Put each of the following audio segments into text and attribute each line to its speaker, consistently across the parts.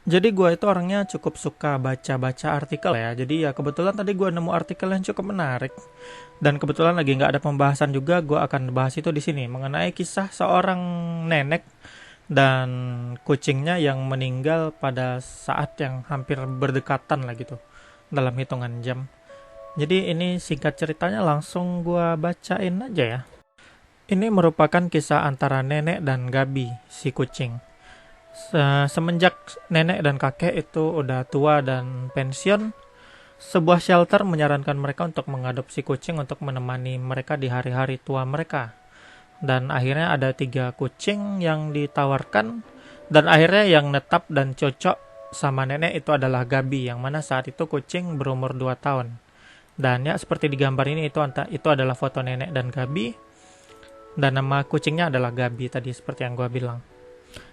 Speaker 1: Jadi gue itu orangnya cukup suka baca-baca artikel ya. Jadi ya kebetulan tadi gue nemu artikel yang cukup menarik. Dan kebetulan lagi nggak ada pembahasan juga, gue akan bahas itu di sini mengenai kisah seorang nenek dan kucingnya yang meninggal pada saat yang hampir berdekatan lah gitu dalam hitungan jam. Jadi ini singkat ceritanya langsung gue bacain aja ya. Ini merupakan kisah antara nenek dan Gabi, si kucing. Semenjak nenek dan kakek itu udah tua dan pensiun, sebuah shelter menyarankan mereka untuk mengadopsi kucing untuk menemani mereka di hari-hari tua mereka. Dan akhirnya ada 3 kucing yang ditawarkan, dan akhirnya yang netap dan cocok sama nenek itu adalah Gabi, yang mana saat itu kucing berumur 2 tahun. Dan ya seperti di gambar ini itu adalah foto nenek dan Gabi, dan nama kucingnya adalah Gabi tadi seperti yang gua bilang.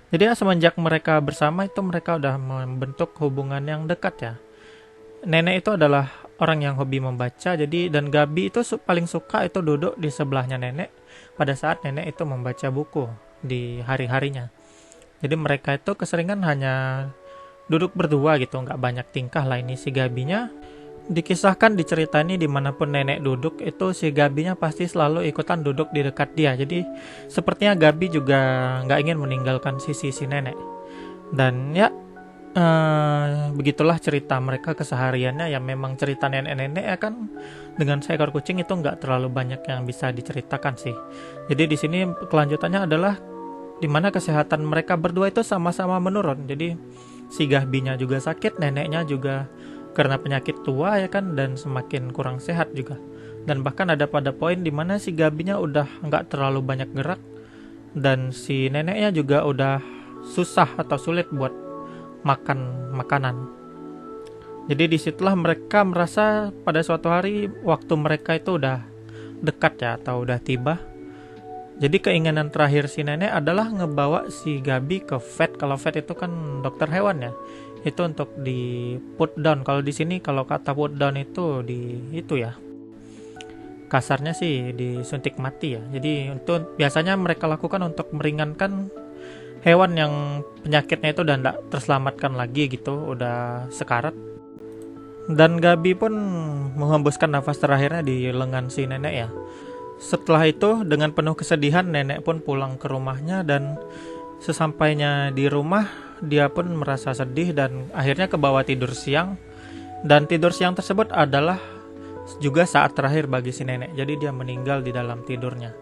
Speaker 1: Jadi ya semenjak mereka bersama itu mereka udah membentuk hubungan yang dekat ya. Nenek itu adalah orang yang hobi membaca, jadi dan Gabi itu paling suka itu duduk di sebelahnya nenek pada saat nenek itu membaca buku di hari-harinya. Jadi mereka itu keseringan hanya duduk berdua gitu, nggak banyak tingkah lah. Ini si Gabinya dikisahkan diceritani dimanapun nenek duduk itu si Gabinya pasti selalu ikutan duduk di dekat dia. Jadi sepertinya Gabi juga nggak ingin meninggalkan sisi si nenek. Dan ya begitulah cerita mereka kesehariannya, yang memang cerita nenek-nenek ya kan, dengan seekor kucing itu nggak terlalu banyak yang bisa diceritakan sih. Jadi di sini kelanjutannya adalah dimana kesehatan mereka berdua itu sama-sama menurun. Jadi si Gabinya juga sakit, neneknya juga karena penyakit tua ya kan, dan semakin kurang sehat juga. Dan bahkan ada pada poin dimana si Gabinya udah nggak terlalu banyak gerak, dan si neneknya juga udah susah atau sulit buat makan makanan. Jadi disitulah mereka merasa pada suatu hari waktu mereka itu udah dekat ya, atau udah tiba. Jadi keinginan terakhir si nenek adalah ngebawa si Gabi ke vet. Kalau vet itu kan dokter hewan ya. Itu untuk di put down. Kalau di sini kalau kata put down itu di itu ya. Kasarnya sih disuntik mati ya. Jadi itu biasanya mereka lakukan untuk meringankan hewan yang penyakitnya itu udah tidak terselamatkan lagi gitu, udah sekarat. Dan Gabi pun menghembuskan nafas terakhirnya di lengan si nenek ya. Setelah itu dengan penuh kesedihan nenek pun pulang ke rumahnya, dan sesampainya di rumah dia pun merasa sedih dan akhirnya ke bawah tidur siang. Dan tidur siang tersebut adalah juga saat terakhir bagi si nenek. Jadi dia meninggal di dalam tidurnya.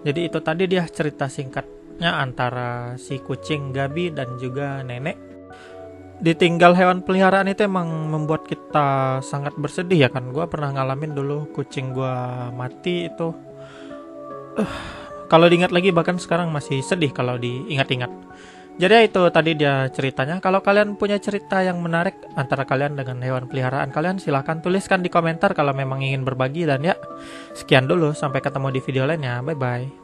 Speaker 1: Jadi itu tadi dia cerita singkatnya antara si kucing Gabi dan juga nenek. Ditinggal hewan peliharaan itu emang membuat kita sangat bersedih ya kan. Gua pernah ngalamin dulu kucing gua mati itu. Kalau diingat lagi bahkan sekarang masih sedih kalau diingat-ingat. Jadi ya itu tadi dia ceritanya. Kalau kalian punya cerita yang menarik antara kalian dengan hewan peliharaan kalian, silahkan tuliskan di komentar kalau memang ingin berbagi. Dan ya, sekian dulu, sampai ketemu di video lainnya. Bye bye.